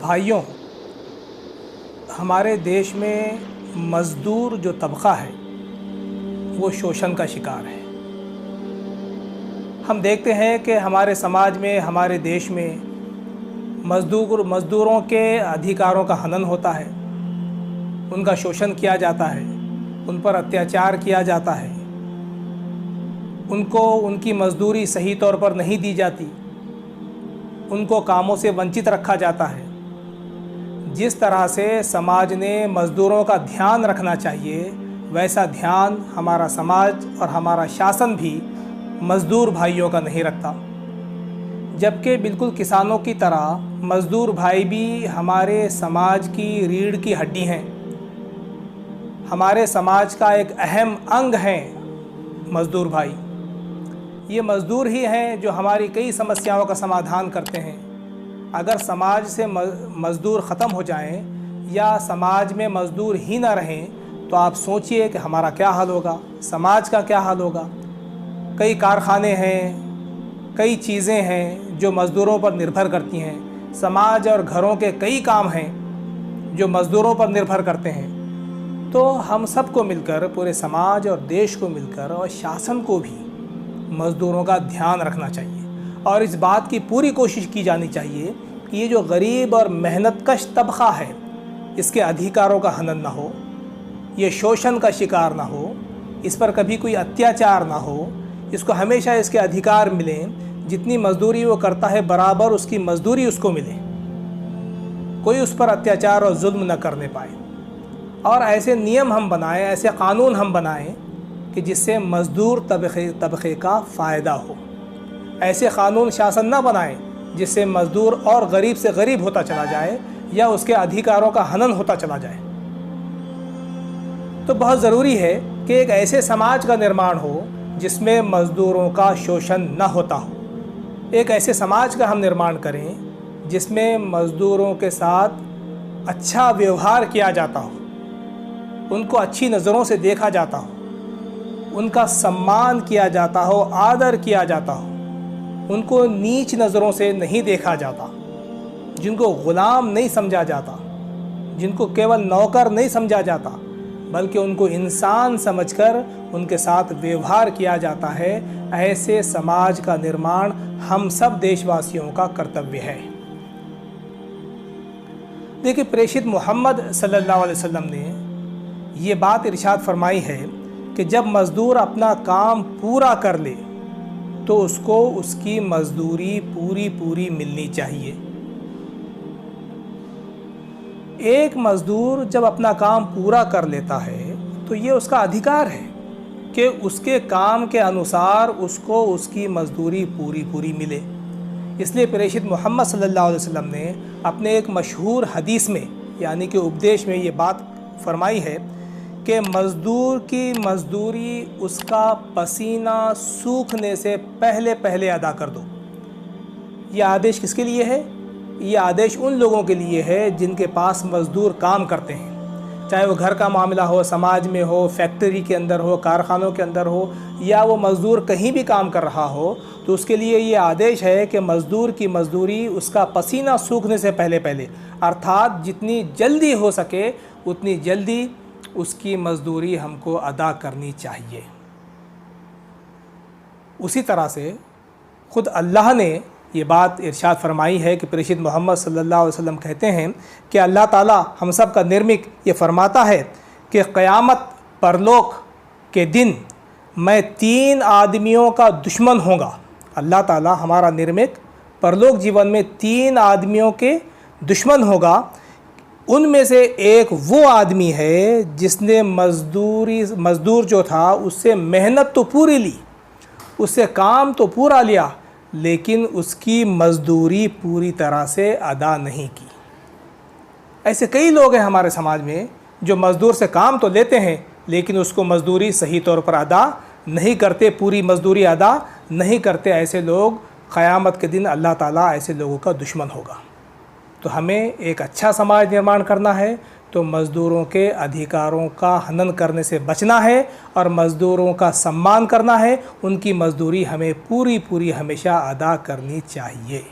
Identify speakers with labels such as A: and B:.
A: भाइयों, हमारे देश में मज़दूर जो तबक़ा है वो शोषण का शिकार है। हम देखते हैं कि हमारे समाज में, हमारे देश में मज़दूरों के अधिकारों का हनन होता है, उनका शोषण किया जाता है, उन पर अत्याचार किया जाता है, उनको उनकी मज़दूरी सही तौर पर नहीं दी जाती, उनको कामों से वंचित रखा जाता है। जिस तरह से समाज ने मज़दूरों का ध्यान रखना चाहिए, वैसा ध्यान हमारा समाज और हमारा शासन भी मज़दूर भाइयों का नहीं रखता। जबकि बिल्कुल किसानों की तरह मज़दूर भाई भी हमारे समाज की रीढ़ की हड्डी हैं। हमारे समाज का एक अहम अंग हैं मज़दूर भाई। ये मज़दूर ही हैं जो हमारी कई समस्याओं का समाधान करते हैं। अगर समाज से मज़दूर ख़त्म हो जाएं या समाज में मज़दूर ही ना रहें तो आप सोचिए कि हमारा क्या हाल होगा, समाज का क्या हाल होगा। कई कारखाने हैं, कई चीज़ें हैं जो मज़दूरों पर निर्भर करती हैं। समाज और घरों के कई काम हैं जो मज़दूरों पर निर्भर करते हैं। तो हम सबको मिलकर, पूरे समाज और देश को मिलकर और शासन को भी मज़दूरों का ध्यान रखना चाहिए और इस बात की पूरी कोशिश की जानी चाहिए कि ये जो गरीब और मेहनतकश तबक़ा है, इसके अधिकारों का हनन ना हो, ये शोषण का शिकार ना हो, इस पर कभी कोई अत्याचार ना हो, इसको हमेशा इसके अधिकार मिलें। जितनी मज़दूरी वो करता है बराबर उसकी मज़दूरी उसको मिले, कोई उस पर अत्याचार और जुल्म न करने पाए। और ऐसे नियम हम बनाएं, ऐसे कानून हम बनाएं कि जिससे मज़दूर तबक़े का फ़ायदा हो। ऐसे कानून शासन न बनाए जिससे मज़दूर और गरीब से गरीब होता चला जाए या उसके अधिकारों का हनन होता चला जाए। तो बहुत ज़रूरी है कि एक ऐसे समाज का निर्माण हो जिसमें मज़दूरों का शोषण न होता हो। एक ऐसे समाज का हम निर्माण करें जिसमें मज़दूरों के साथ अच्छा व्यवहार किया जाता हो, उनको अच्छी नज़रों से देखा जाता हो, उनका सम्मान किया जाता हो, आदर किया जाता हो, उनको नीच नज़रों से नहीं देखा जाता, जिनको ग़ुलाम नहीं समझा जाता, जिनको केवल नौकर नहीं समझा जाता, बल्कि उनको इंसान समझकर उनके साथ व्यवहार किया जाता है। ऐसे समाज का निर्माण हम सब देशवासियों का कर्तव्य है। देखिए, प्रेषित मोहम्मद सल्लल्लाहु अलैहि वसल्लम ने ये बात इरशाद फरमाई है कि जब मज़दूर अपना काम पूरा कर ले तो उसको उसकी मज़दूरी पूरी मिलनी चाहिए। एक मज़दूर जब अपना काम पूरा कर लेता है तो ये उसका अधिकार है कि उसके काम के अनुसार उसको उसकी मज़दूरी पूरी मिले। इसलिए प्रेषित मोहम्मद सल्लल्लाहु अलैहि वसल्लम ने अपने एक मशहूर हदीस में, यानी कि उपदेश में, ये बात फरमाई है कि मज़दूर की मज़दूरी उसका पसीना सूखने से पहले अदा कर दो। ये आदेश किसके लिए है? ये आदेश उन लोगों के लिए है जिनके पास मज़दूर काम करते हैं, चाहे वो घर का मामला हो, समाज में हो, फैक्ट्री के अंदर हो, कारखानों के अंदर हो, या वो मज़दूर कहीं भी काम कर रहा हो, तो उसके लिए ये आदेश है कि मज़दूर की मज़दूरी उसका पसीना सूखने से पहले, अर्थात जितनी जल्दी हो सके उतनी जल्दी उसकी मज़दूरी हमको अदा करनी चाहिए। उसी तरह से ख़ुद अल्लाह ने ये बात इरशाद फरमाई है कि प्रेषित मोहम्मद सल्लल्लाहु अलैहि वसल्लम कहते हैं कि अल्लाह ताला हम सब का निर्मिक ये फरमाता है कि क़यामत परलोक के दिन मैं 3 आदमियों का दुश्मन होगा। अल्लाह ताला हमारा निर्मिक परलोक जीवन में 3 आदमियों के दुश्मन होगा। उनमें से एक वो आदमी है जिसने मज़दूर जो था उससे मेहनत तो पूरी ली, उससे काम तो पूरा लिया, लेकिन उसकी मज़दूरी पूरी तरह से अदा नहीं की। ऐसे कई लोग हैं हमारे समाज में जो मज़दूर से काम तो लेते हैं लेकिन उसको मज़दूरी सही तौर पर अदा नहीं करते, पूरी मज़दूरी अदा नहीं करते। ऐसे लोग क़यामत के दिन अल्लाह ताला ऐसे लोगों का दुश्मन होगा। तो हमें एक अच्छा समाज निर्माण करना है तो मज़दूरों के अधिकारों का हनन करने से बचना है और मज़दूरों का सम्मान करना है। उनकी मज़दूरी हमें पूरी हमेशा अदा करनी चाहिए।